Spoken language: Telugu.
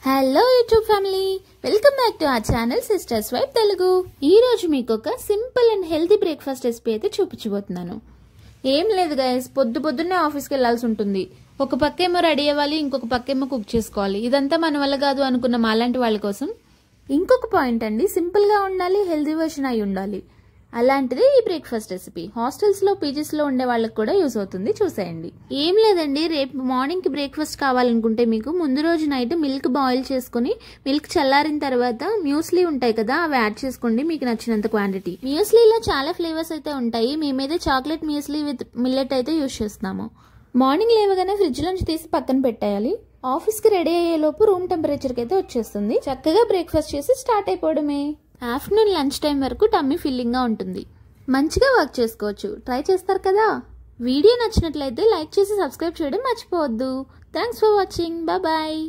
Hello YouTube family, welcome back to our channel sisters vibe Telugu. ఈ రోజు మీకు ఒక simple and healthy breakfast recipe అయితే చూపించబోతున్నాను. ఏం లేదు గైస్, పొద్దున్నే ఆఫీస్కి వెళ్లాల్సి ఉంటుంది. ఒక పక్కేమో రెడీ అవ్వాలి, ఇంకొక పక్కేమో కుక్ చేసుకోవాలి. ఇదంతా మన వల్ల కాదు అనుకున్న మాలాంటి వాళ్ళ కోసం ఇంకొక పాయింట్ అండి, సింపుల్ గా ఉండాలి, హెల్తీ వర్షన్ అయి ఉండాలి. అలాంటిది ఈ బ్రేక్ఫాస్ట్ రెసిపీ. హాస్టల్స్ లో పీజీస్ లో ఉండే వాళ్ళకి కూడా యూస్ అవుతుంది, చూసేయండి. ఏం లేదండి, రేపు మార్నింగ్ కి బ్రేక్ఫాస్ట్ కావాలనుకుంటే మీకు ముందు రోజు నైట్ మిల్క్ బాయిల్ చేసుకుని మిల్క్ చల్లారిన తర్వాత మ్యూస్లీ ఉంటాయి కదా, అవి యాడ్ చేసుకోండి మీకు నచ్చినంత క్వాంటిటీ. మ్యూస్లీలో చాలా ఫ్లేవర్స్ అయితే ఉంటాయి. మేమైతే చాక్లెట్ మ్యూస్లీ విత్ మిల్లెట్ అయితే యూస్ చేస్తున్నాము. మార్నింగ్ లేవగానే ఫ్రిడ్జ్ నుంచి తీసి పక్కన పెట్టేయాలి. ఆఫీస్ కి రెడీ అయ్యే లోపు రూమ్ టెంపరేచర్ కి అయితే వచ్చేస్తుంది. చక్కగా బ్రేక్ఫాస్ట్ చేసి స్టార్ట్ అయిపోవడమే. ఆఫ్టర్నూన్ లంచ్ టైం వరకు టమ్మీ ఫిల్లింగ్ గా ఉంటుంది. మంచిగా వర్క్ చేసుకోవచ్చు. ట్రై చేస్తారు కదా. వీడియో నచ్చినట్లయితే లైక్ చేసి సబ్స్క్రైబ్ చేయడం మర్చిపోవద్దు. Thanks for watching. బాయ్.